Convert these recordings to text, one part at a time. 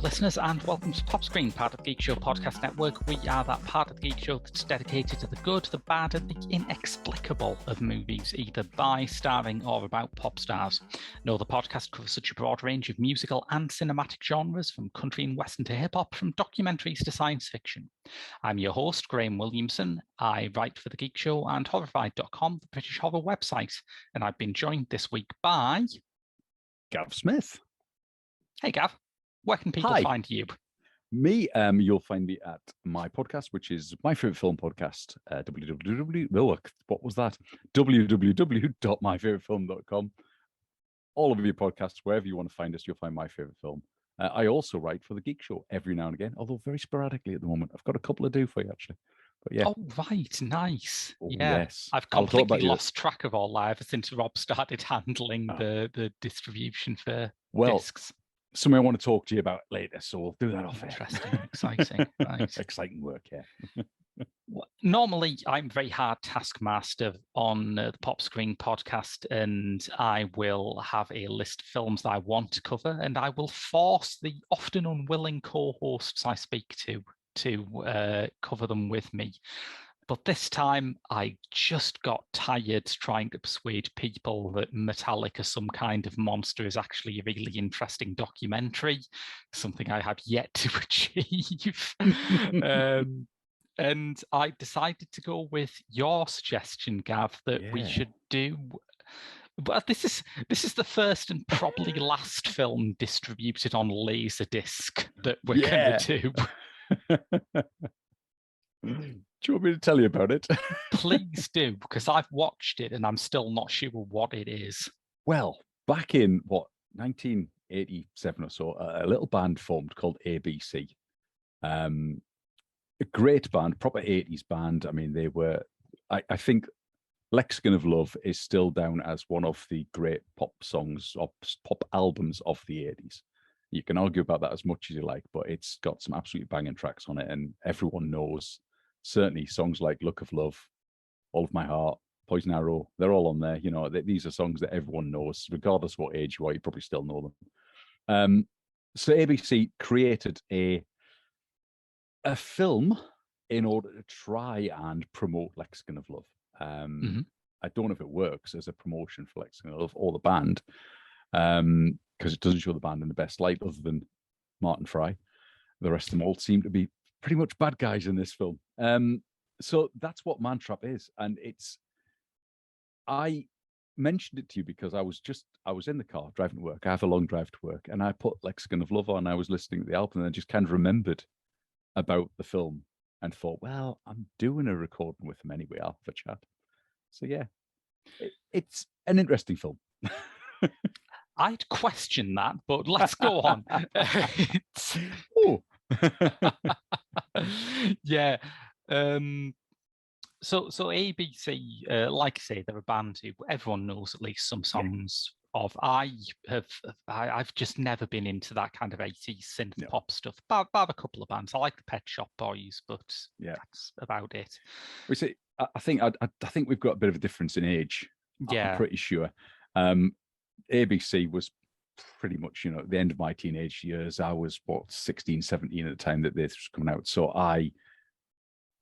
Listeners, and welcome to Pop Screen, part of the Geek Show Podcast Network. We are that part of the Geek Show that's dedicated to the good, the bad, and the inexplicable of movies, either by, starring, or about pop stars. No, the podcast covers such a broad range of musical and cinematic genres, from country and western to hip-hop, from documentaries to science fiction. I'm your host, Graham Williamson. I write for the Geek Show and Horrified.com, the British horror website, and I've been joined this week by... Gav Smith. Hey, Gav. Where can people find you? Me, you'll find me at my podcast, which is my favorite film podcast. What was that? www.myfavoritefilm.com. All of your podcasts, wherever you want to find us, you'll find my favorite film. I also write for the Geek Show every now and again, although very sporadically at the moment. I've got a couple to do for you, actually. But yeah. Oh, right. Nice. Oh, yeah. Yes. I've completely lost track of all that ever since Rob started handling the distribution for discs. Something I want to talk to you about later, so we'll do that off. Interesting, exciting, right. Exciting work, yeah. Normally, I'm very hard taskmaster on the Pop Screen podcast, and I will have a list of films that I want to cover, and I will force the often unwilling co-hosts I speak to cover them with me. But this time, I just got tired trying to persuade people that Metallica, Some Kind of Monster, is actually a really interesting documentary, something I have yet to achieve. And I decided to go with your suggestion, Gav, that we should do. But this is the first and probably last film distributed on Laserdisc that we're going to do. Do you want me to tell you about it? Please do, because I've watched it and I'm still not sure what it is. Well, back in, 1987 or so, a little band formed called ABC. A great band, proper 80s band. I mean, they were, I think Lexicon of Love is still down as one of the great pop songs, or pop albums of the 80s. You can argue about that as much as you like, but it's got some absolutely banging tracks on it, and everyone knows. Certainly songs like Look of Love, All of My Heart, Poison Arrow, they're all on there. You know, these are songs that everyone knows, regardless of what age you are, you probably still know them. So ABC created a film in order to try and promote Lexicon of Love. I don't know if it works as a promotion for Lexicon of Love or the band, because it doesn't show the band in the best light other than Martin Fry. The rest of them all seem to be pretty much bad guys in this film. So that's what Mantrap is. And I mentioned it to you because I was in the car driving to work. I have a long drive to work, and I put Lexicon of Love on. I was listening to the album, and I just kind of remembered about the film and thought, well, I'm doing a recording with them anyway. I'll have a chat. So yeah, it's an interesting film. I'd question that, but let's go on. Yeah. So ABC, like I say, they're a band who everyone knows at least some songs of. I've just never been into that kind of 80s synth pop stuff. Bar a couple of bands. I like the Pet Shop Boys, but that's about it. We see. I think we've got a bit of a difference in age. Yeah, I'm pretty sure. ABC was pretty much, at the end of my teenage years. I was 16, 17 at the time that this was coming out. So I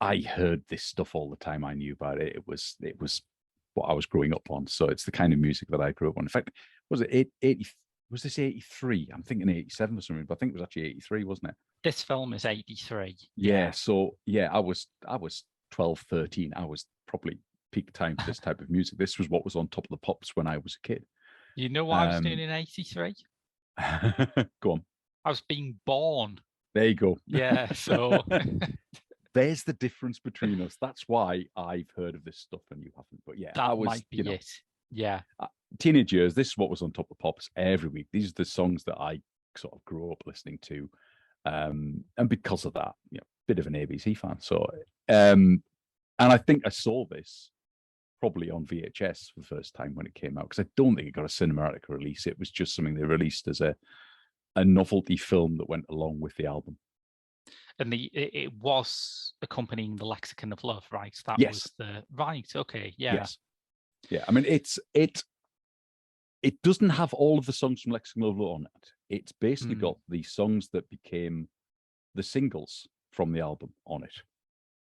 heard this stuff all the time. I knew about it. It was what I was growing up on. So it's the kind of music that I grew up on. In fact, was it 80? Was this 83? I'm thinking 87 or something, but I think it was actually 83, wasn't it? This film is 83. Yeah. So I was 12, 13. I was probably peak time for this type of music. This was what was on Top of the Pops when I was a kid. You know what I was doing in 83? Go on. I was being born. There you go. Yeah, so... There's the difference between us. That's why I've heard of this stuff and you haven't. But yeah, that might be it. Yeah. teenage years, this is what was on Top of Pops every week. These are the songs that I sort of grew up listening to. And because of that, bit of an ABC fan. So, and I think I saw this probably on VHS for the first time when it came out, because I don't think it got a cinematic release. It was just something they released as a novelty film that went along with the album. And it was accompanying the Lexicon of Love, right? That was the right. Okay, yeah. Yes. Yeah. I mean, it doesn't have all of the songs from Lexicon of Love on it. It's basically got the songs that became the singles from the album on it.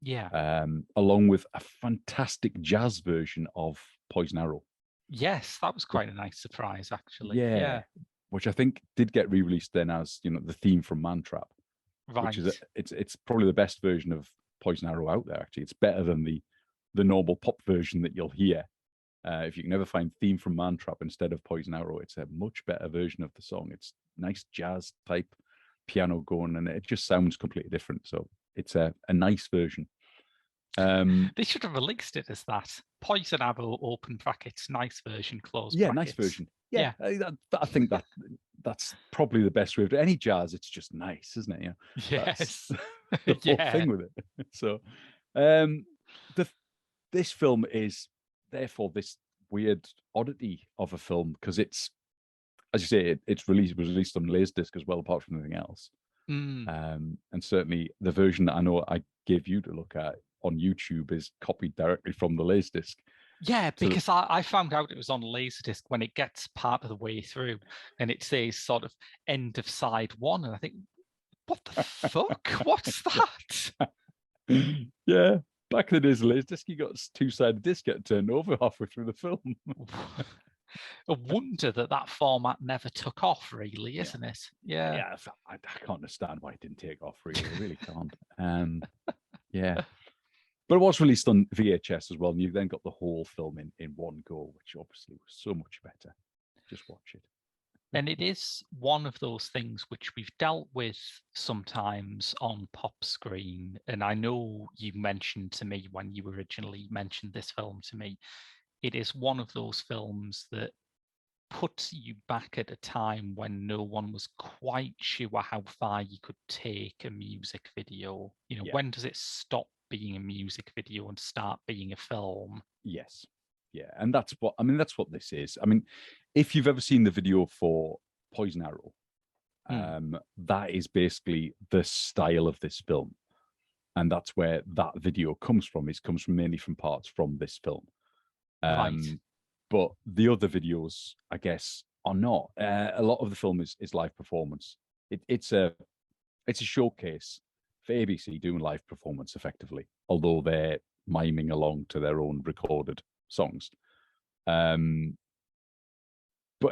Yeah. Along with a fantastic jazz version of Poison Arrow. Yes, that was quite a nice surprise, actually. Yeah. Which I think did get re-released then as, the theme from Mantrap. Right. Which is it's probably the best version of Poison Arrow out there, actually. It's better than the normal pop version that you'll hear. If you can ever find theme from Mantrap instead of Poison Arrow, it's a much better version of the song. It's nice jazz type piano going, and it just sounds completely different. So it's a nice version. They should have released it as that. Poison Arrow, open brackets, nice version, close brackets. Nice version. Yeah. I think that's probably the best way of any jazz. It's just nice, isn't it? Yes. That's the whole thing with it. So this film is therefore this weird oddity of a film, because it's, as you say, it was released on Laserdisc as well, apart from anything else. And certainly the version that I know I gave you to look at on YouTube is copied directly from the Laserdisc. Yeah, because I found out it was on Laserdisc when it gets part of the way through, and it says sort of end of side 1, and I think, what the fuck? What's that? Yeah. Back in the days of Laserdisc, you got a 2-sided disc get turned over halfway through the film. A wonder that format never took off, really, isn't it? Yeah. I can't understand why it didn't take off, really. I really can't. Yeah. But it was released on VHS as well, and you then got the whole film in one go, which obviously was so much better. Just watch it. And it is one of those things which we've dealt with sometimes on Pop Screen. And I know you mentioned to me when you originally mentioned this film to me, it is one of those films that puts you back at a time when no one was quite sure how far you could take a music video. When does it stop being a music video and start being a film? Yes. Yeah. And that's what this is. I mean, if you've ever seen the video for Poison Arrow, that is basically the style of this film. And that's where that video comes from. It comes from mainly from parts from this film. Right. But the other videos, I guess, are not. A lot of the film is live performance. It's a showcase for ABC doing live performance effectively, although they're miming along to their own recorded songs. But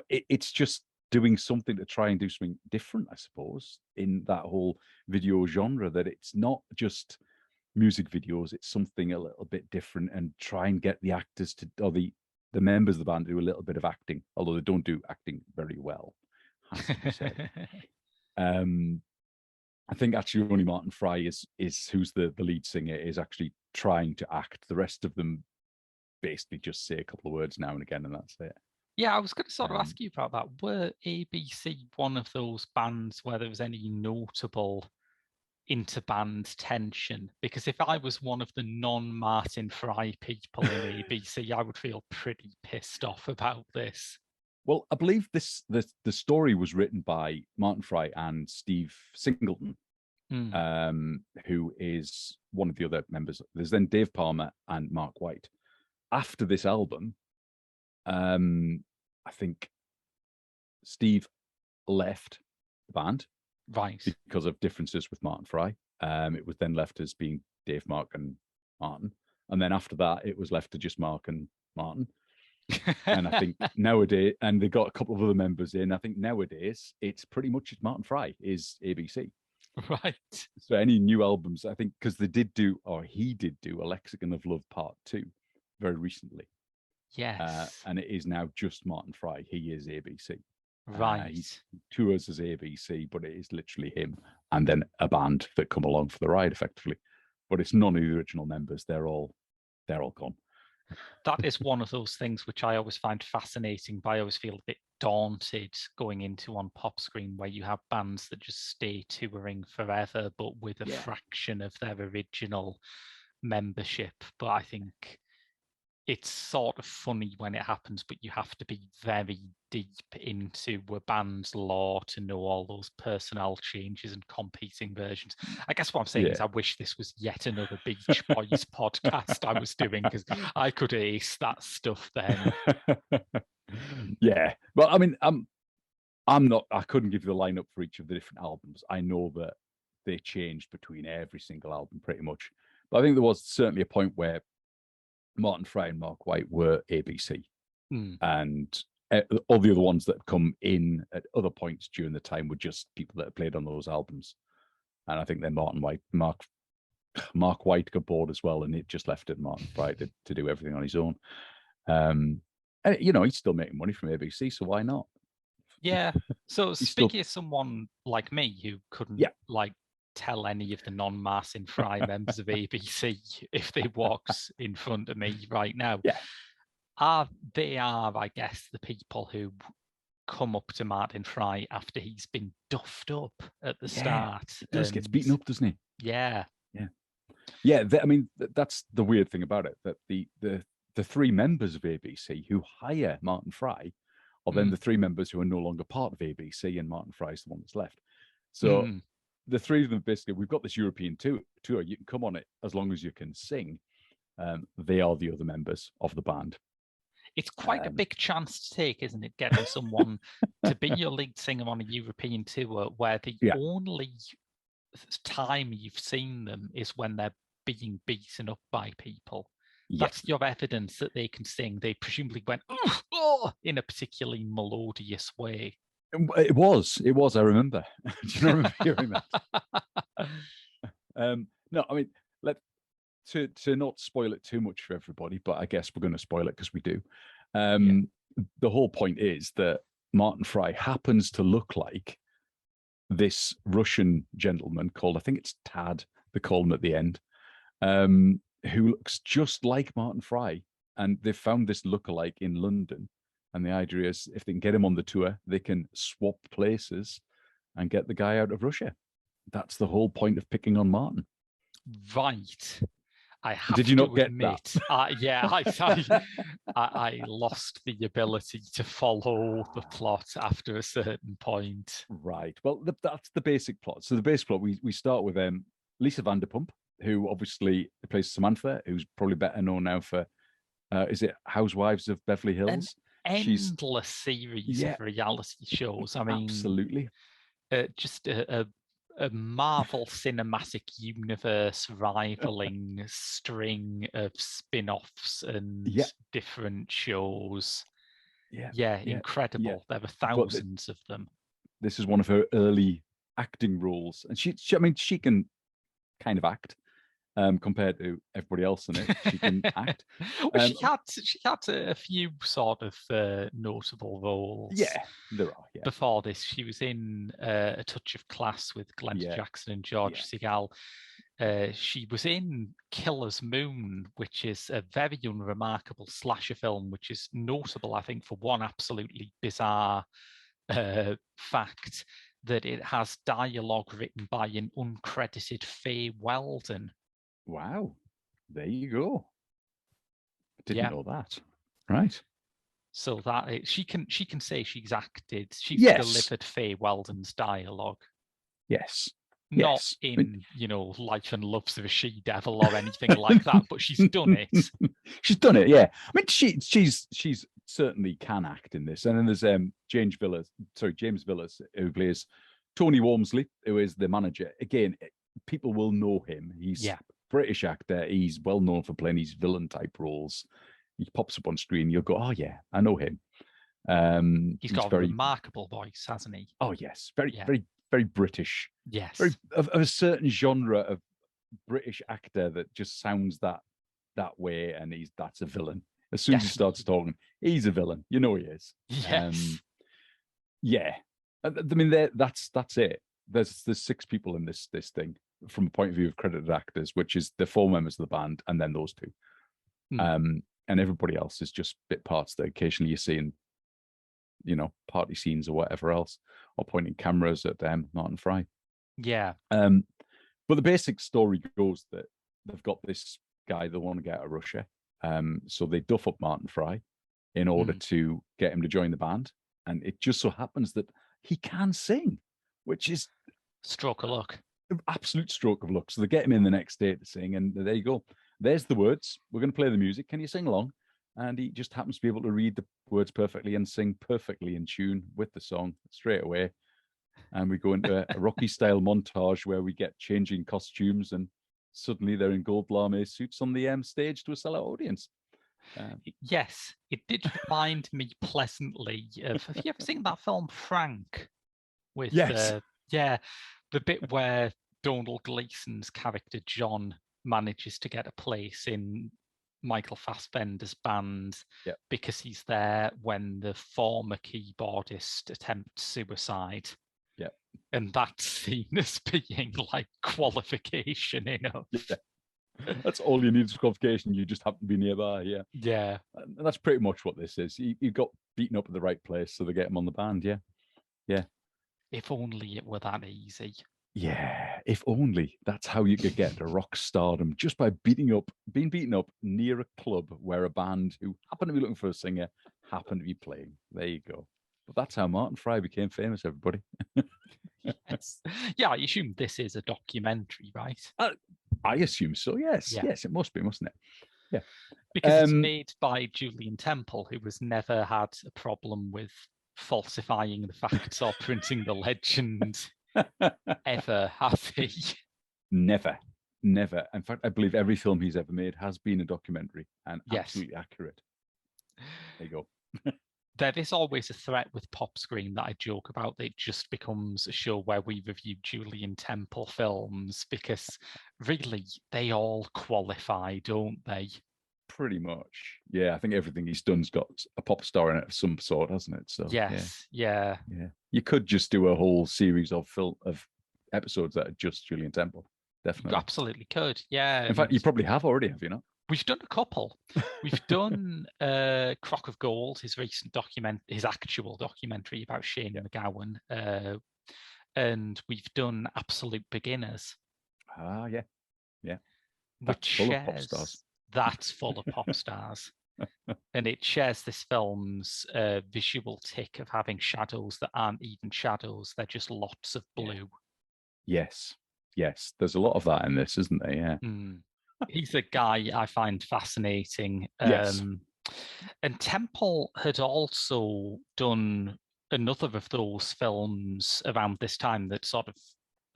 it's just doing something to try and do something different, I suppose, in that whole video genre, that it's not just music videos, it's something a little bit different, and try and get the actors to, or the members of the band to do a little bit of acting, although they don't do acting very well, has to be said. I think actually only Martin Fry is who's the lead singer, is actually trying to act. The rest of them basically just say a couple of words now and again, and that's it. Yeah, I was going to sort of ask you about that. Were ABC one of those bands where there was any notable interband tension? Because if I was one of the non-Martin Fry people in ABC, I would feel pretty pissed off about this. Well, I believe the story was written by Martin Fry and Steve Singleton, who is one of the other members. There's then Dave Palmer and Mark White. After this album, I think Steve left the band, right, because of differences with Martin Fry. It was then left as being Dave, Mark, and Martin, and then after that, it was left to just Mark and Martin. And I think nowadays, and they got a couple of other members in. I think nowadays it's pretty much Martin Fry is ABC. Right. So any new albums, I think, because he did do a Lexicon of Love Part 2 very recently. Yes. And it is now just Martin Fry. He is ABC. Right. He tours as ABC, but it is literally him and then a band that come along for the ride effectively. But it's none of the original members. They're all gone. That is one of those things which I always find fascinating, but I always feel a bit daunted going into on Pop Screen, where you have bands that just stay touring forever, but with a fraction of their original membership. But I think it's sort of funny when it happens, but you have to be very deep into a band's lore to know all those personnel changes and competing versions. I guess what I'm saying is I wish this was yet another Beach Boys podcast I was doing, because I could ace that stuff then. Yeah. Well, I mean, I couldn't give you the lineup for each of the different albums. I know that they changed between every single album pretty much. But I think there was certainly a point where Martin Fry and Mark White were ABC. And all the other ones that come in at other points during the time were just people that had played on those albums. And I think then Mark White got bored as well, and it just left it Martin Fry to do everything on his own. And, he's still making money from ABC, so why not? Yeah. So speaking of someone like me who couldn't tell any of the non-Martin Fry members of ABC if they walked in front of me right now. They are, I guess, the people who come up to Martin Fry after he's been duffed up at the start. He does get beaten up, doesn't he? Yeah. I mean, that's the weird thing about it, that the three members of ABC who hire Martin Fry are then the three members who are no longer part of ABC, and Martin Fry is the one that's left. So the three of them, basically, we've got this European tour. You can come on it as long as you can sing. They are the other members of the band. It's quite a big chance to take, isn't it? Getting someone to be your lead singer on a European tour where the only time you've seen them is when they're being beaten up by people. That's your evidence that they can sing. They presumably went in a particularly melodious way. It was. I remember. Do you remember hearing that? No, I mean, to not spoil it too much for everybody, but I guess we're going to spoil it because we do. The whole point is that Martin Fry happens to look like this Russian gentleman called, I think it's Tad, they call him at the end, who looks just like Martin Fry. And they found this lookalike in London. And the idea is, if they can get him on the tour, they can swap places and get the guy out of Russia. That's the whole point of picking on Martin. Right. I have Did you not get admit, I lost the ability to follow the plot after a certain point. Right. Well, that's the basic plot. So the basic plot, we start with Lisa Vanderpump, who obviously plays Samantha, who's probably better known now for, is it Housewives of Beverly Hills? Endless series of reality shows. I mean, absolutely. Just a Marvel Cinematic Universe rivaling string of spin-offs and different shows. Incredible. Yeah. There were thousands of them. This is one of her early acting roles, and she can kind of act. Compared to everybody else in it, she can act. Well, she had a few sort of notable roles. Yeah, there are. Yeah. Before this, she was in A Touch of Class with Glenda Jackson and George Segal. She was in Killer's Moon, which is a very unremarkable slasher film, which is notable, I think, for one absolutely bizarre fact, that it has dialogue written by an uncredited Faye Weldon. Wow, there you go. Didn't know that. Right. So that she can say she's acted. She's delivered Faye Weldon's dialogue. Yes. Not in Life and Loves of a She-Devil or anything like that, but she's done it. She's done it. Yeah. I mean, she's certainly can act in this. And then there's James Villas, who plays Tony Walmsley, who is the manager. Again, people will know him. He's British actor. He's well known for playing these villain type roles. He pops up on screen. You'll go, oh yeah, I know him. He's got a remarkable voice, hasn't he? Oh yes, very British. Yes, very of a certain genre of British actor that just sounds that way, and that's a villain. As soon as he starts talking, he's a villain. You know he is. Yes. I mean, that's it. There's 6 people in this thing from a point of view of credited actors, which is the 4 members of the band and then those 2. and everybody else is just bit parts that occasionally you see in, party scenes or whatever else, or pointing cameras at them, Martin Fry. Yeah. But the basic story goes that they've got this guy they want to get out of Russia. So they duff up Martin Fry in order to get him to join the band. And it just so happens that he can sing, which is stroke of luck. Absolute stroke of luck. So they get him in the next day to sing, and there you go. There's the words. We're going to play the music. Can you sing along? And he just happens to be able to read the words perfectly and sing perfectly in tune with the song straight away. And we go into a Rocky-style montage where we get changing costumes, and suddenly they're in gold lame suits on the stage to a sellout audience. Yes, it did remind me pleasantly of. Have you ever seen that film Frank? With yes, the bit where Donald Gleason's character John manages to get a place in Michael Fassbender's band because he's there when the former keyboardist attempts suicide. Yeah. And that's seen as being like qualification enough. Yeah. That's all you need is qualification. You just happen to be nearby. Yeah. Yeah. And that's pretty much what this is. You got beaten up at the right place, so they get him on the band. Yeah. Yeah. If only it were that easy. Yeah. If only. That's how you could get to rock stardom, just by being beaten up near a club where a band who happened to be looking for a singer happened to be playing. There you go. But that's how Martin Fry became famous, everybody. Yes. Yeah, I assume this is a documentary, right? I assume so, yes. Yeah. Yes, it must be, mustn't it? Yeah. Because it's made by Julien Temple, who has never had a problem with falsifying the facts or printing the legend ever, has he? Never. In fact, I believe every film he's ever made has been a documentary and absolutely accurate. There you go. There is always a threat with Pop Screen that I joke about. It just becomes a show where we review Julien Temple films because really they all qualify, don't they? Pretty much. Yeah, I think everything he's done's got a pop star in it of some sort, hasn't it? So yes, yeah. You could just do a whole series of episodes that are just Julien Temple. Definitely. You absolutely could. Yeah. In fact, you probably have already, have you not? We've done a couple. We've done Crock of Gold, his recent his actual documentary about Shane McGowan, and we've done Absolute Beginners. Ah, yeah. Which full of pop stars. That's full of pop stars. And it shares this film's visual tick of having shadows that aren't even shadows. They're just lots of blue. Yes. There's a lot of that in this, isn't there? Yeah. He's a guy I find fascinating. Yes. And Temple had also done another of those films around this time that sort of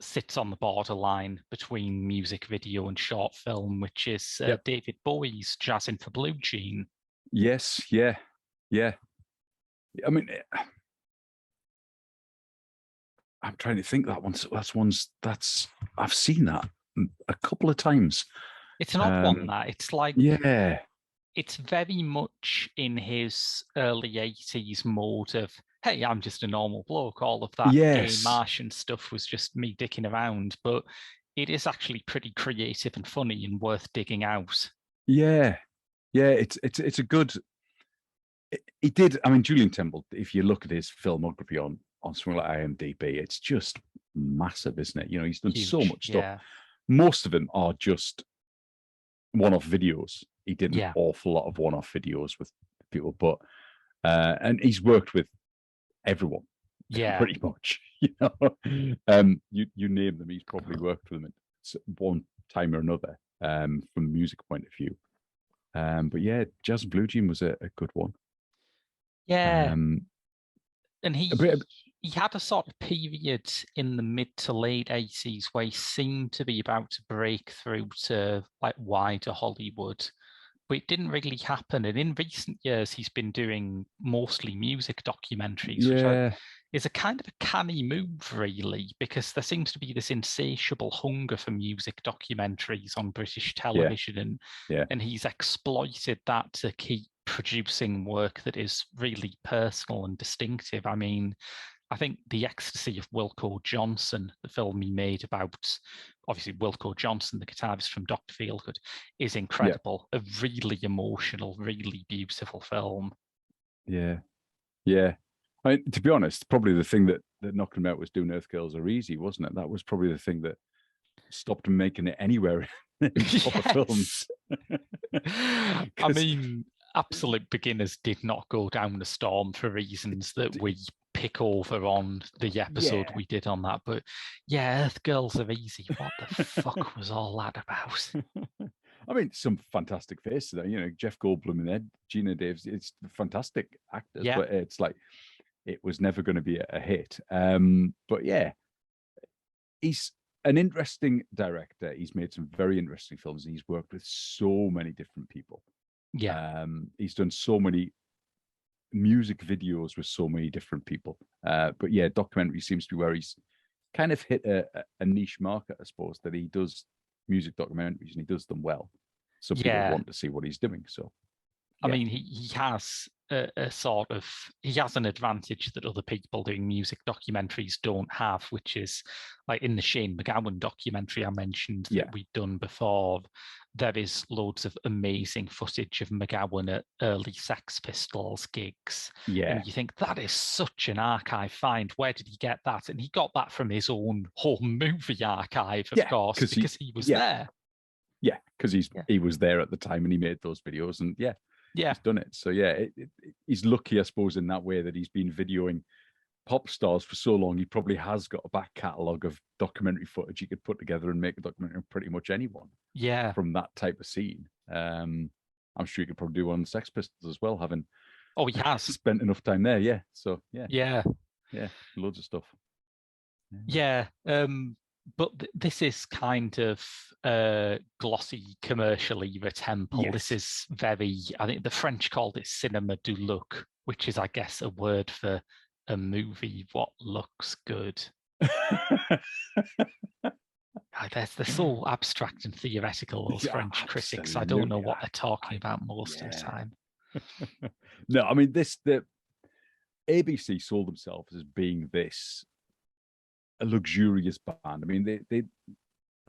sits on the borderline between music video and short film, which is David Bowie's Jazzin' for Blue Jean. Yes, yeah. I mean, I'm trying to think that's I've seen that a couple of times. It's an odd one, that. It's like... Yeah. It's very much in his early 80s mode of, hey, I'm just a normal bloke. All of that gay Martian stuff was just me dicking around. But it is actually pretty creative and funny and worth digging out. Yeah. It's a good... He did... I mean, Julien Temple, if you look at his filmography on something like IMDb, it's just massive, isn't it? He's done so much stuff. Yeah. Most of them are just one-off videos. He did an Yeah. awful lot of one-off videos with people, but and he's worked with everyone. Yeah, pretty much. You name them, he's probably worked with them at one time or another. From a music point of view, but yeah, Jazz and Blue Jean was a good one. Yeah, and he had a sort of period in the mid to late 80s where he seemed to be about to break through to like wider Hollywood, but it didn't really happen. And in recent years, he's been doing mostly music documentaries, which is a kind of a canny move, really, because there seems to be this insatiable hunger for music documentaries on British television, and he's exploited that to keep producing work that is really personal and distinctive. I mean, I think The Ecstasy of Wilko Johnson, the film he made about obviously Wilco Johnson, the guitarist from Dr. Feelgood, is incredible. A really emotional, really beautiful film. Yeah. I mean, to be honest, probably the thing that knocked him out was doing Earth Girls Are Easy, wasn't it? That was probably the thing that stopped him making it anywhere in proper films. I mean, Absolute Beginners did not go down the storm for reasons that we pick over on the episode we did on that. But yeah, Earth Girls Are Easy. What the fuck was all that about? I mean, some fantastic faces there. You know, Jeff Goldblum in there, Gina Davis. It's fantastic actors, but it's like it was never going to be a hit. But yeah, he's an interesting director. He's made some very interesting films. He's worked with so many different people. Yeah. He's done so many music videos with so many different people. But yeah, documentary seems to be where he's kind of hit a niche market, I suppose, that he does music documentaries and he does them well. So people want to see what he's doing. So I mean, he has a sort of, he has an advantage that other people doing music documentaries don't have, which is like in the Shane MacGowan documentary I mentioned that we'd done before, there is loads of amazing footage of MacGowan at early Sex Pistols gigs. Yeah. And you think that is such an archive find. Where did he get that? And he got that from his own home movie archive, of course, because he was there. Yeah, because he was there at the time and he made those videos and he's done it. So he's lucky, I suppose, in that way that he's been videoing pop stars for so long. He probably has got a back catalogue of documentary footage he could put together and make a documentary on pretty much anyone. Yeah, from that type of scene. I'm sure he could probably do one on Sex Pistols as well, having he has spent enough time there. Yeah, so yeah, loads of stuff. But this is kind of glossy commercial era Temple. Yes. This is very, I think the French called it cinema du look, which is, I guess, a word for a movie what looks good. They're so abstract and theoretical, those French critics. I don't know what they're talking about most of the time. No, I mean, the ABC sold themselves as being a luxurious band. I mean, they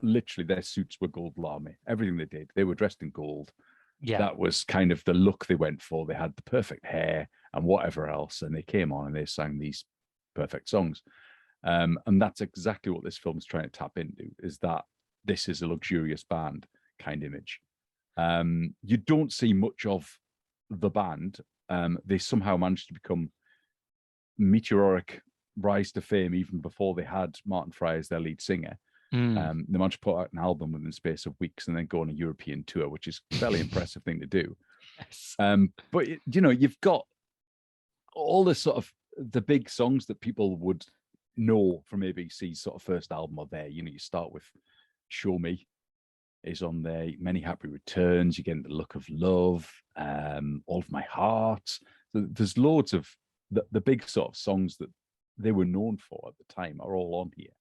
literally, their suits were gold lame. Everything they did, they were dressed in gold. Yeah, that was kind of the look they went for. They had the perfect hair and whatever else, and they came on and they sang these perfect songs. And that's exactly what this film's trying to tap into, is that this is a luxurious band kind of image. You don't see much of the band. They somehow managed to become meteoric rise to fame even before they had Martin Fry as their lead singer. They managed to put out an album within the space of weeks and then go on a European tour, which is a fairly impressive thing to do. Yes. But you've got all this sort of the big songs that people would know from ABC's sort of first album are there. You start with Show Me is on there, Many Happy Returns, you get The Look of Love, All of My Heart. There's loads of the big sort of songs that they were known for at the time are all on here,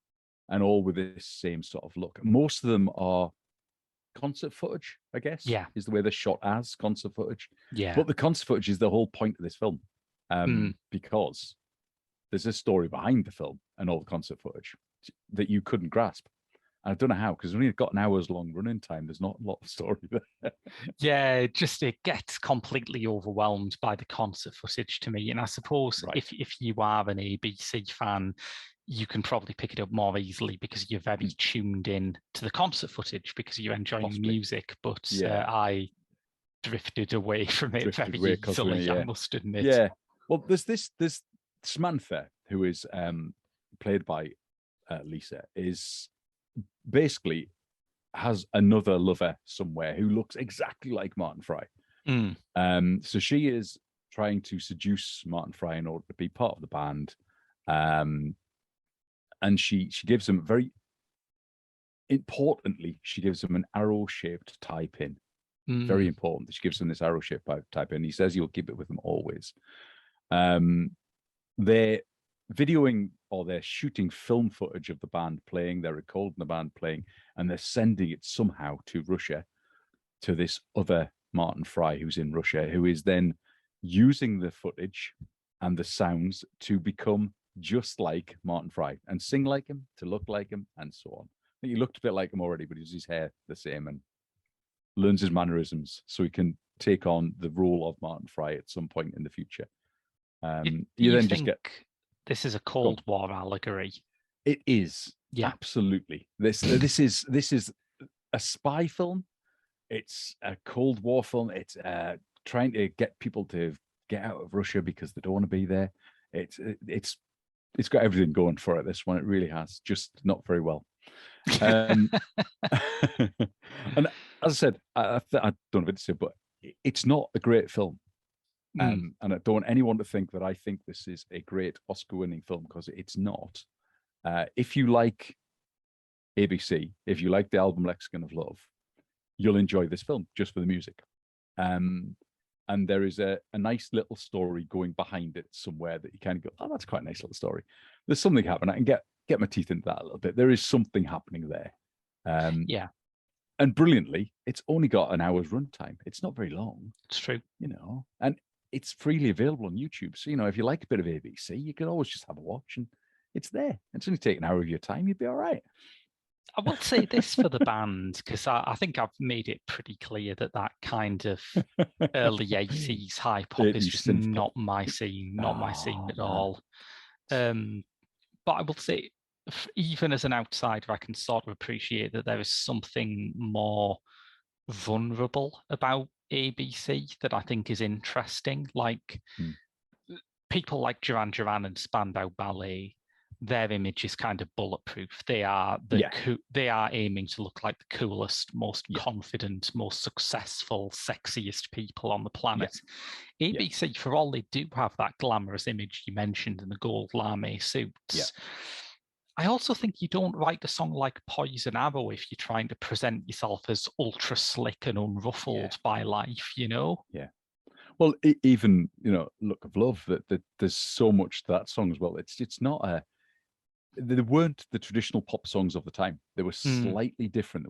and all with this same sort of look. Most of them are concert footage, I guess, is the way they're shot as concert footage. Yeah. But the concert footage is the whole point of this film, because there's a story behind the film and all the concert footage that you couldn't grasp. And I don't know how, because we've only got an hour's long running time. There's not a lot of story there. Yeah, it gets completely overwhelmed by the concert footage to me. And I suppose if you are an ABC fan, you can probably pick it up more easily because you're very tuned in to the concert footage because you're enjoying music. But I drifted away from it very easily, I must admit. Yeah. Well, there's Samantha, who is played by Lisa, is basically has another lover somewhere who looks exactly like Martin Fry. So she is trying to seduce Martin Fry in order to be part of the band. And she gives him very importantly, she gives him an arrow-shaped tie pin. Very important that she gives him this arrow-shaped tie pin. He says he'll keep it with him always. They're videoing or they're shooting film footage of the band playing, they're recording the band playing, and they're sending it somehow to Russia, to this other Martin Fry who's in Russia, who is then using the footage and the sounds to become just like Martin Fry and sing like him, to look like him, and so on. think he looked a bit like him already, but he does his hair the same and learns his mannerisms so he can take on the role of Martin Fry at some point in the future. Do You you then think just get this is a Cold War allegory? it is absolutely. This is a spy film. It's a Cold War film. It's trying to get people to get out of Russia because they don't want to be there. It's got everything going for it. This one, it really has, just not very well. And as I said, I don't know if it's it, but it's not a great film. And I don't want anyone to think that I think this is a great Oscar-winning film, because it's not. If you like ABC, if you like the album Lexicon of Love, you'll enjoy this film just for the music. And there is a nice little story going behind it somewhere that you kind of go, oh, that's quite a nice little story. There's something happening. I can get my teeth into that a little bit. There is something happening there. And brilliantly, it's only got an hour's runtime. It's not very long. It's true. And it's freely available on YouTube. So, if you like a bit of ABC, you can always just have a watch, and it's there. It's only take an hour of your time. You'd be all right. I will say this for the band, because I think I've made it pretty clear that kind of early 80s high pop is just not my scene, at all. But I will say, even as an outsider, I can sort of appreciate that there is something more vulnerable about ABC that I think is interesting. Like people like Duran Duran and Spandau Ballet, their image is kind of bulletproof. They are they are aiming to look like the coolest, most confident, most successful, sexiest people on the planet. ABC, for all they do have that glamorous image you mentioned in the gold lame suits, I also think you don't write a song like Poison Arrow if you're trying to present yourself as ultra slick and unruffled by life, Yeah. Well, even, Look of Love, that there's so much to that song as well. It's not they weren't the traditional pop songs of the time. They were slightly different.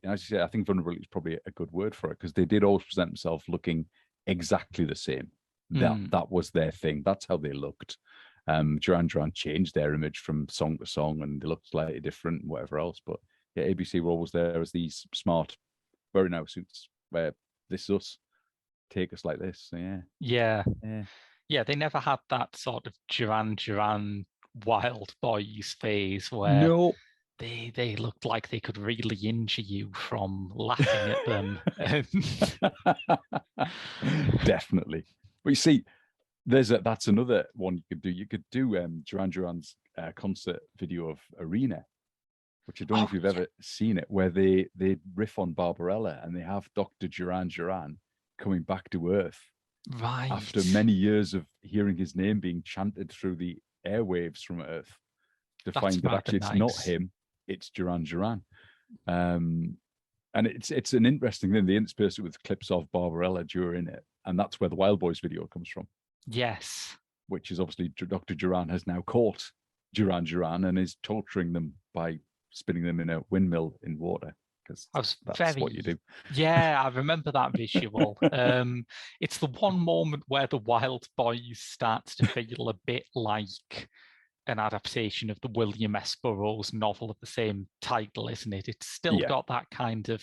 As you say, I think vulnerability is probably a good word for it, because they did always present themselves looking exactly the same. That was their thing. That's how they looked. Duran Duran changed their image from song to song, and they looked slightly different and whatever else. But ABC were always there as these smart, very nice suits where this is us. Take us like this. So, yeah. They never had that sort of Duran Duran wild boys phase where they looked like they could really injure you from laughing at them. Definitely. But you see, that's another one you could do. You could do Duran Duran's concert video of Arena, which I don't know if you've ever seen it, where they riff on Barbarella and they have Dr. Duran Duran coming back to Earth after many years of hearing his name being chanted through the airwaves from Earth, to find that actually it's not him, it's Duran Duran. And it's an interesting thing. They intersperse it with clips of Barbarella during it, and that's where the Wild Boys video comes from. Yes. Which is obviously Dr. Duran has now caught Duran Duran and is torturing them by spinning them in a windmill in water, because that's what you do. Yeah, I remember that visual. It's the one moment where the Wild Boys starts to feel a bit like an adaptation of the William S. Burroughs novel of the same title, isn't it? It's still got that kind of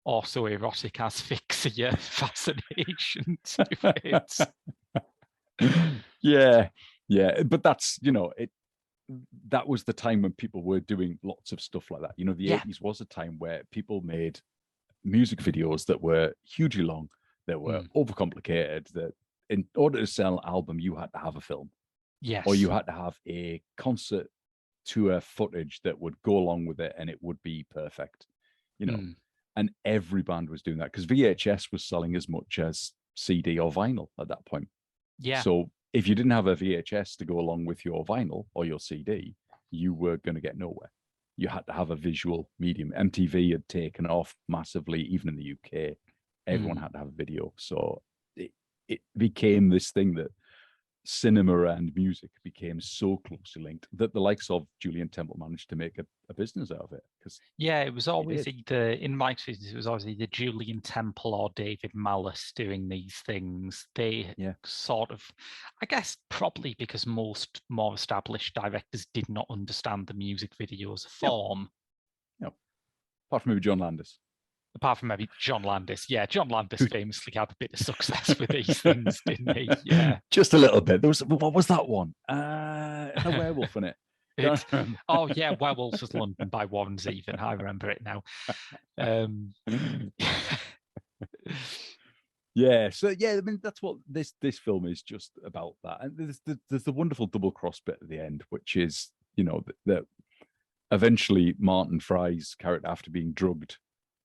also erotic asphyxia fascination to it. But that's that was the time when people were doing lots of stuff like that. The 80s was a time where people made music videos that were hugely long, that were overcomplicated, that in order to sell an album you had to have a film, or you had to have a concert tour footage that would go along with it, and it would be perfect, and every band was doing that, because VHS was selling as much as CD or vinyl at that point. So if you didn't have a VHS to go along with your vinyl or your CD, you were going to get nowhere. You had to have a visual medium. MTV had taken off massively, even in the UK. Everyone had to have a video. So it became this thing that cinema and music became so closely linked that the likes of Julien Temple managed to make a business out of it. It was always either, in my experience, it was always either Julien Temple or David Mallis doing these things. They sort of, I guess, probably because most more established directors did not understand the music video as a form. Apart from maybe John Landis. Apart from maybe John Landis. Yeah, John Landis famously had a bit of success with these things, didn't he? Yeah. Just a little bit. What was that one? Had a werewolf in it. Oh, yeah, Werewolves of London by Warren Zevon. I remember it now. Yeah, so yeah, I mean that's what this film is just about. That, and there's the wonderful double cross bit at the end, which is that eventually Martin Fry's character, after being drugged,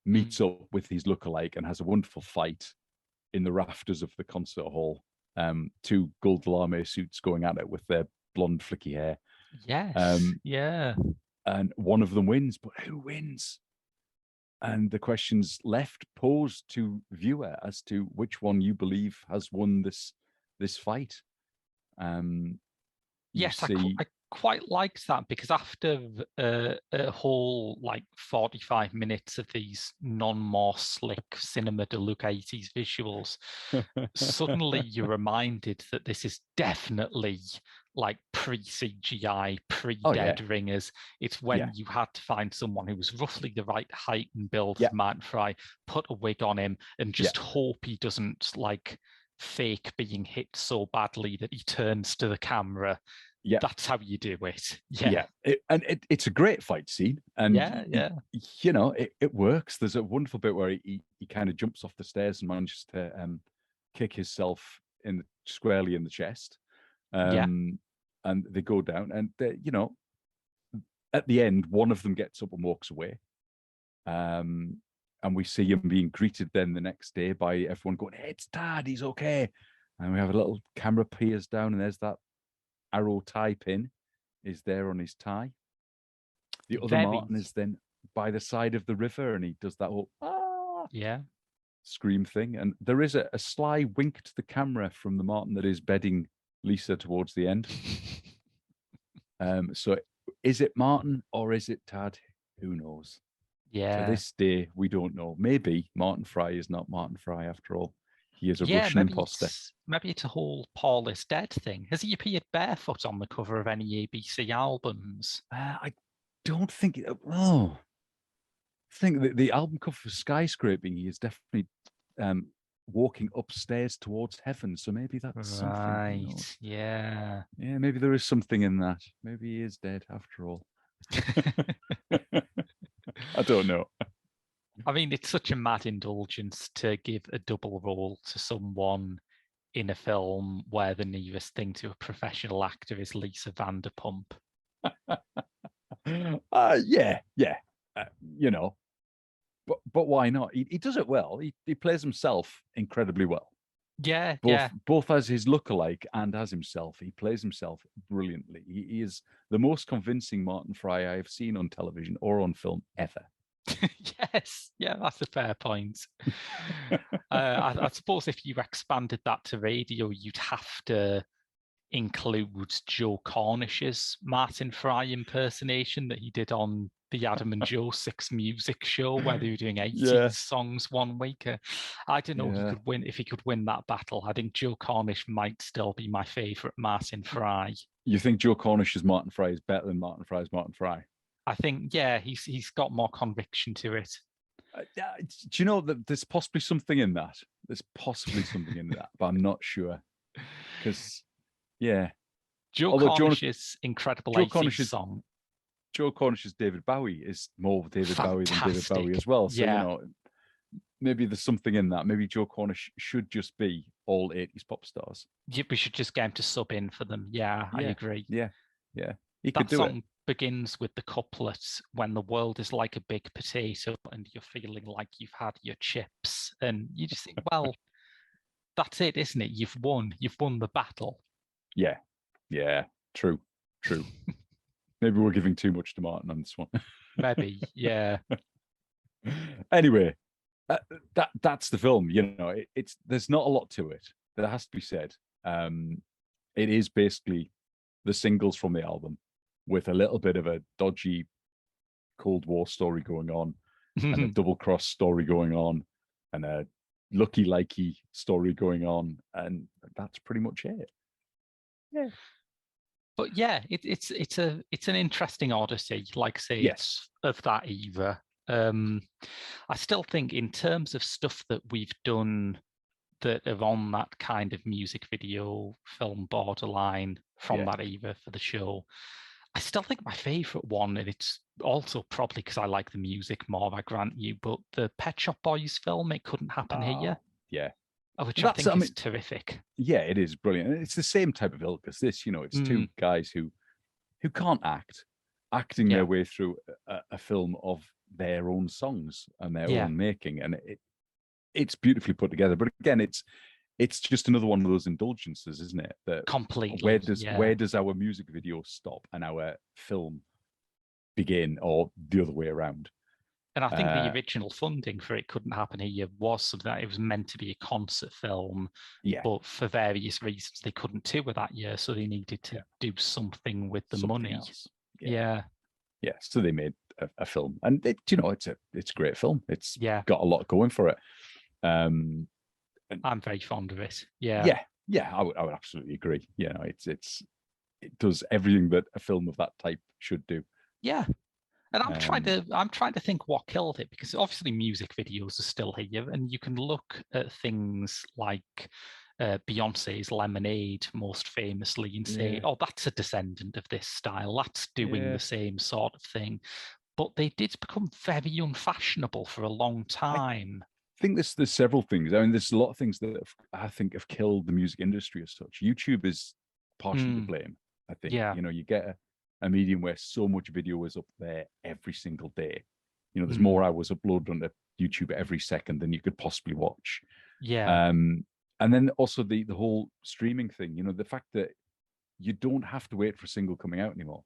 meets up with his lookalike and has a wonderful fight in the rafters of the concert hall. Two gold lame suits going at it with their blonde flicky hair. Yes. Yeah. And one of them wins, but who wins? And the question's left posed to viewer as to which one you believe has won this fight. Yes, I quite liked that, because after a whole 45 minutes of these more slick cinema de look 80s visuals, suddenly you're reminded that this is definitely pre-CGI, pre-dead ringers. It's when you had to find someone who was roughly the right height and build for Martin Fry, put a wig on him, and just hope he doesn't fake being hit so badly that he turns to the camera. Yeah, that's how you do it. Yeah, it's a great fight scene, and it works. There's a wonderful bit where he kind of jumps off the stairs and manages to kick himself squarely in the chest. And they go down, and at the end, one of them gets up and walks away. And we see him being greeted then the next day by everyone going, "Hey, it's Dad, he's okay." And we have a little camera peers down, and there's that arrow tie pin is there on his tie. The other Martin is then by the side of the river, and he does that whole scream thing. And there is a sly wink to the camera from the Martin that is bedding Lisa towards the end. So is it Martin or is it Tad? Who knows? Yeah. To this day, we don't know. Maybe Martin Fry is not Martin Fry after all. He is a Russian imposter. Maybe it's a whole Paul is dead thing. Has he appeared barefoot on the cover of any ABC albums? I don't think. I think that the album cover for Skyscraping, he is definitely walking upstairs towards heaven. So maybe that's something. Right. Yeah. Yeah. Maybe there is something in that. Maybe he is dead after all. I don't know. I mean, it's such a mad indulgence to give a double role to someone in a film where the nearest thing to a professional actor is Lisa Vanderpump. Yeah. But why not? He does it well. He plays himself incredibly well. Yeah, both as his lookalike and as himself. He plays himself brilliantly. He is the most convincing Martin Fry I have seen on television or on film ever. Yes, yeah, that's a fair point. I suppose if you expanded that to radio, you'd have to include Joe Cornish's Martin Fry impersonation that he did on the Adam and Joe Six Music Show, where they were doing 80s songs one week. I don't know if he could win that battle. I think Joe Cornish might still be my favourite Martin Fry. You think Joe Cornish's Martin Fry is better than Martin Fry's Martin Fry? I think, he's got more conviction to it. Do you know that there's possibly something in that? There's possibly something in that, but I'm not sure. Because, Joe Cornish's incredible 80s song. Joe Cornish's David Bowie is more David Bowie than David Bowie as well. So, maybe there's something in that. Maybe Joe Cornish should just be all 80s pop stars. Yeah, we should just get him to sub in for them. Yeah, I agree. Yeah. He could do it. Begins with the couplet, "When the world is like a big potato and you're feeling like you've had your chips," and you just think, well, that's it, isn't it? You've won the battle. Yeah, true. Maybe we're giving too much to Martin on this one. Maybe, yeah. Anyway, that's the film. There's not a lot to it. That has to be said. It is basically the singles from the album, with a little bit of a dodgy Cold War story going on, and a double cross story going on, and a lucky likey story going on, and that's pretty much it. Yeah. But it's an interesting odyssey, like I say, it's of that era. I still think in terms of stuff that we've done that are on that kind of music video film borderline from that era for the show, I still think my favourite one, and it's also probably because I like the music more, I grant you, but the Pet Shop Boys film, It Couldn't Happen Here. Yeah. Which I think is terrific. Yeah, it is brilliant. And it's the same type of ilk as this, it's two guys who can't act, acting their way through a film of their own songs and their own making. And it's beautifully put together. But again, it's just another one of those indulgences, isn't it? That completely. Where does our music video stop and our film begin, or the other way around? And I think the original funding for It Couldn't Happen Here was something that it was meant to be a concert film, but for various reasons they couldn't tour that year, so they needed to do something with the money. Yeah. So they made a film, and it's a great film. It's got a lot going for it. I'm very fond of it. Yeah, I would absolutely agree. It does everything that a film of that type should do. Yeah. And I'm trying to think what killed it, because obviously music videos are still here, and you can look at things like Beyonce's Lemonade, most famously, and say, "Oh, that's a descendant of this style. That's doing the same sort of thing." But they did become very unfashionable for a long time. I think there's several things. I mean, there's a lot of things that I think have killed the music industry as such. YouTube is partially to blame. I think you get a medium where so much video is up there every single day. There's more hours uploaded onto YouTube every second than you could possibly watch. And then also the whole streaming thing, the fact that you don't have to wait for a single coming out anymore.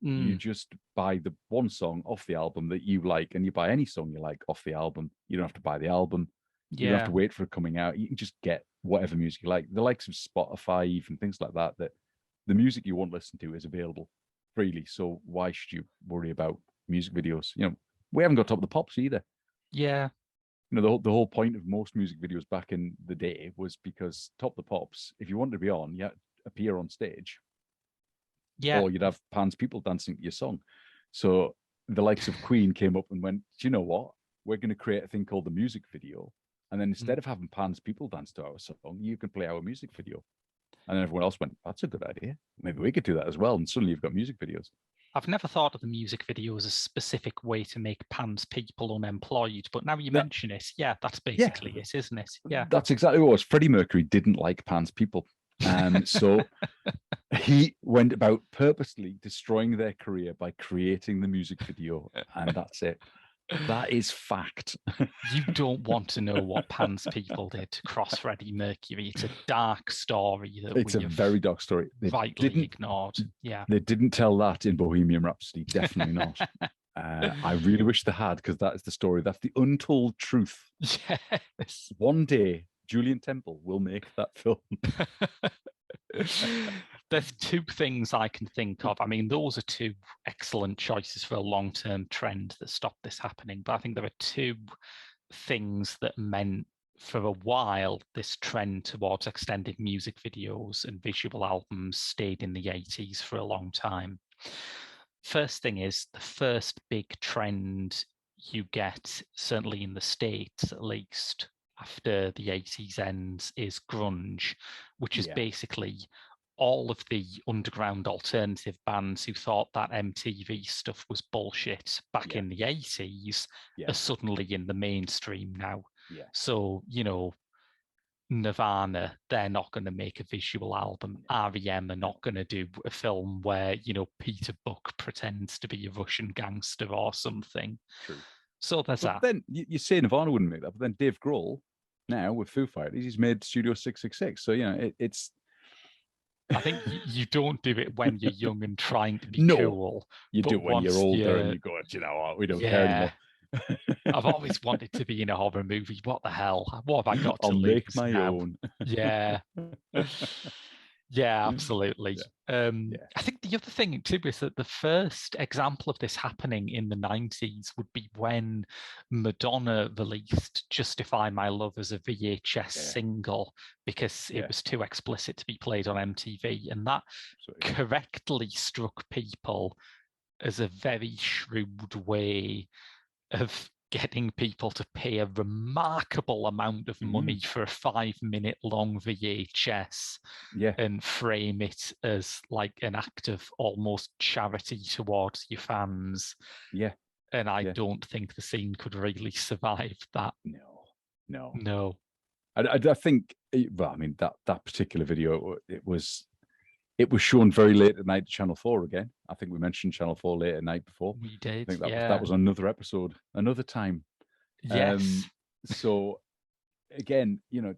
You just buy the one song off the album that you like, and you buy any song you like off the album. You don't have to buy the album. You don't have to wait for it coming out. You can just get whatever music you like. The likes of Spotify, even things like that, that the music you want to listen to is available freely. So why should you worry about music videos? We haven't got Top of the Pops either. The whole point of most music videos back in the day was because Top of the Pops, if you wanted to be on, you had to appear on stage. Or you'd have Pan's people dancing to your song. So the likes of Queen came up and went, do you know what? We're going to create a thing called the music video. And then instead of having Pan's people dance to our song, you can play our music video. And then everyone else went, that's a good idea. Maybe we could do that as well. And suddenly you've got music videos. I've never thought of the music video as a specific way to make Pan's people unemployed. But now you mention it, that's basically it, isn't it? Yeah. That's exactly what it was. Freddie Mercury didn't like Pan's people. So he went about purposely destroying their career by creating the music video. And that's it. That is fact. You don't want to know what Pan's people did to cross Freddie Mercury. It's a dark story. It's a very dark story. They rightly ignored. Yeah, they didn't tell that in Bohemian Rhapsody. Definitely not. I really wish they had, because that is the story. That's the untold truth. Yes. One day, Julien Temple will make that film. There's two things I can think of. I mean, those are two excellent choices for a long-term trend that stopped this happening. But I think there are two things that meant for a while this trend towards extended music videos and visual albums stayed in the 80s for a long time. First thing is, the first big trend you get, certainly in the States at least, after the 80s ends, is grunge, which is basically all of the underground alternative bands who thought that MTV stuff was bullshit back in the 80s are suddenly in the mainstream now. So, Nirvana, they're not going to make a visual album. R.E.M. are not going to do a film where, Peter Buck pretends to be a Russian gangster or something. True. So there's that. Then you say Nirvana wouldn't make that, but then Dave Grohl, now with Foo Fighters, he's made Studio 666. So, it's... I think you don't do it when you're young and trying to be cool. You do it when you're older and you go, you know what, we don't care anymore. I've always wanted to be in a horror movie. What the hell? What have I got to I'll lose make my now? own. Yeah, absolutely. I think the other thing too is that the first example of this happening in the 90s would be when Madonna released Justify My Love as a VHS single, because it was too explicit to be played on MTV, and that correctly struck people as a very shrewd way of getting people to pay a remarkable amount of money for a 5-minute long VHS and frame it as like an act of almost charity towards your fans. Yeah. And I don't think the scene could really survive that. No. I think, well, I mean, that particular video, it was shown very late at night to Channel 4 again. I think we mentioned Channel 4 late at night before. We did, I think that was another episode, another time. Yes. So, again, you know,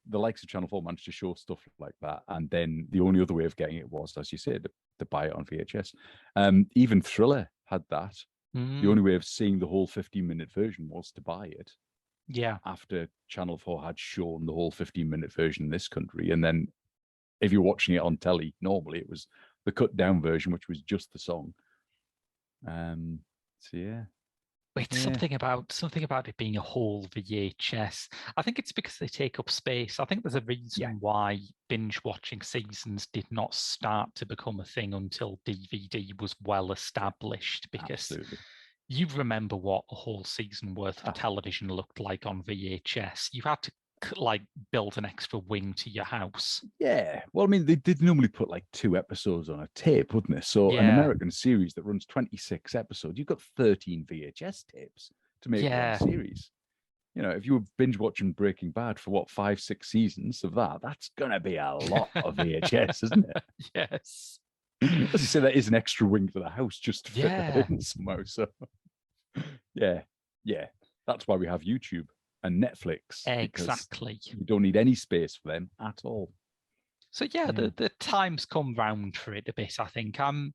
the likes of Channel 4 managed to show stuff like that. And then the only other way of getting it was, as you said, to buy it on VHS. Even Thriller had that. The only way of seeing the whole 15-minute version was to buy it. Yeah. After Channel 4 had shown the whole 15-minute version in this country. And then if you're watching it on telly, normally it was the cut down version, which was just the song. So yeah. It's something about it being a whole VHS. I think it's because they take up space. I think there's a reason why binge watching seasons did not start to become a thing until DVD was well established, because you remember what a whole season worth of television looked like on VHS. You had to like build an extra wing to your house. Yeah. Well, I mean, they did normally put like 2 episodes on a tape, wouldn't they? So an American series that runs 26 episodes, you've got 13 VHS tapes to make one series. You know, if you were binge watching Breaking Bad for 5-6 seasons of that, that's gonna be a lot of VHS, isn't it? Yes. As you say, that is an extra wing for the house just to fit that in somehow. So yeah. That's why we have YouTube and Netflix. Exactly. You don't need any space for them at all. So the time's come round for it a bit, I think. I'm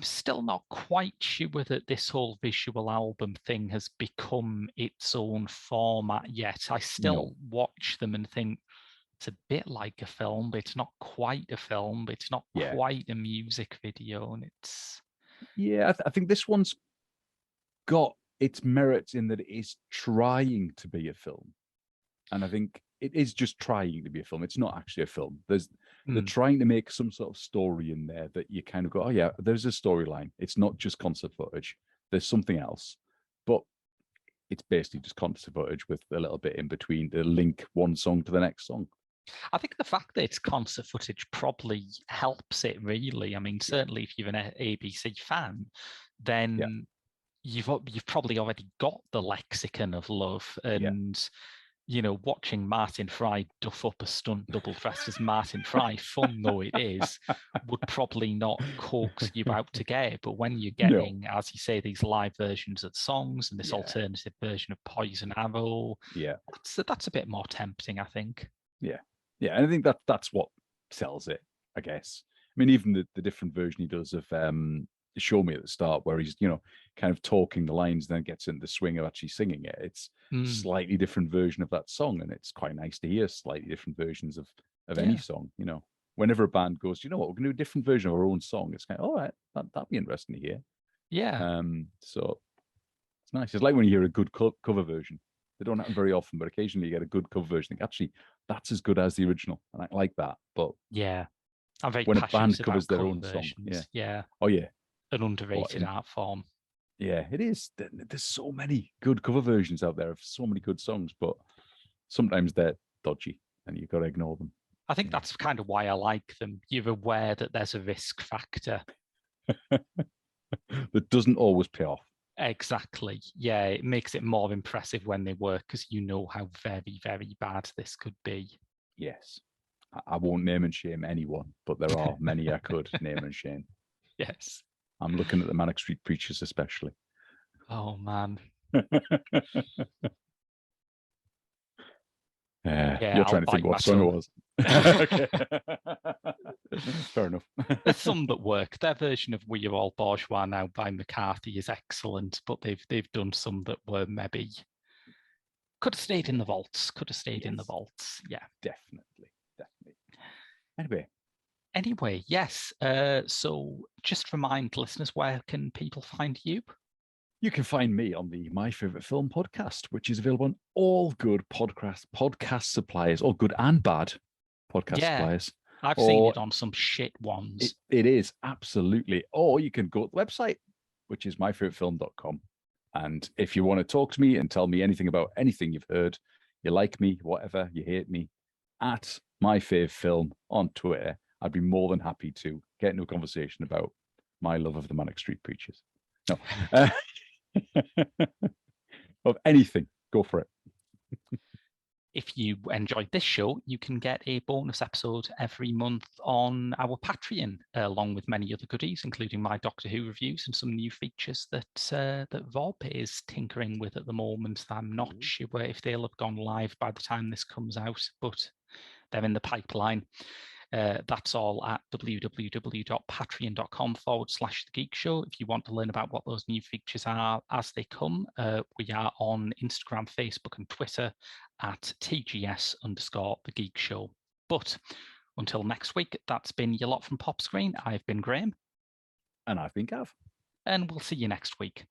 still not quite sure that this whole visual album thing has become its own format yet. I still watch them and think it's a bit like a film, but it's not quite a film, but it's not quite a music video. And it's... Yeah, I think this one's got its merits in that it is trying to be a film. And I think it is just trying to be a film. It's not actually a film. They're trying to make some sort of story in there that you kind of go, oh yeah, there's a storyline. It's not just concert footage. There's something else. But it's basically just concert footage with a little bit in between to link one song to the next song. I think the fact that it's concert footage probably helps it, really. I mean, certainly if you're an ABC fan, then you've probably already got the Lexicon of Love, and you know, watching Martin Fry duff up a stunt double dressed as Martin Fry, fun though it is, would probably not coax you out to get it. But when you're getting, as you say, these live versions of songs and this alternative version of Poison Arrow, that's a bit more tempting, I think. Yeah, and I think that's what sells it, I guess. I mean, even the different version he does of Show Me at the start, where he's, you know, kind of talking the lines, then gets into the swing of actually singing it. It's slightly different version of that song, and it's quite nice to hear slightly different versions of any song. You know, whenever a band goes, you know what, we're gonna do a different version of our own song, it's kind of, all right, that'd be interesting to hear. Yeah. So it's nice. It's like when you hear a good cover version. They don't happen very often, but occasionally you get a good cover version. Think, actually, that's as good as the original, and I like that. But I'm very when a passionate band covers their own versions. song, oh yeah, an underrated art form. Yeah, it is. There's so many good cover versions out there of so many good songs, but sometimes they're dodgy and you've got to ignore them. I think that's kind of why I like them. You're aware that there's a risk factor that doesn't always pay off. Exactly. Yeah, it makes it more impressive when they work because you know how very, very bad this could be. Yes. I won't name and shame anyone, but there are many I could name and shame. Yes. I'm looking at the Manic Street Preachers especially. Oh, man. You're trying to think what song it was. Okay. Fair enough. There's some that work. Their version of We Are All Bourgeois Now by McCarthy is excellent, but they've done some that were maybe could have stayed in the vaults. In the vaults. Yeah. Definitely. Anyway, yes. So just remind listeners, where can people find you? You can find me on the My Favorite Film podcast, which is available on all good podcast suppliers, all good and bad podcast suppliers. I've seen it on some shit ones. It is, absolutely. Or you can go to the website, which is myfavoritefilm.com. And if you want to talk to me and tell me anything about anything you've heard, you like me, whatever, you hate me, at myfavefilm on Twitter, I'd be more than happy to get into a conversation about my love of the Manic Street Preachers. No. Of anything, go for it. If you enjoyed this show, you can get a bonus episode every month on our Patreon, along with many other goodies, including my Doctor Who reviews and some new features that that Vob is tinkering with at the moment. I'm not sure if they'll have gone live by the time this comes out, but they're in the pipeline. That's all at www.patreon.com/thegeekshow. If you want to learn about what those new features are as they come, we are on Instagram, Facebook, and Twitter at TGS_The Geek Show. But until next week, that's been your lot from Pop Screen. I've been Graham. And I've been Gav. And we'll see you next week.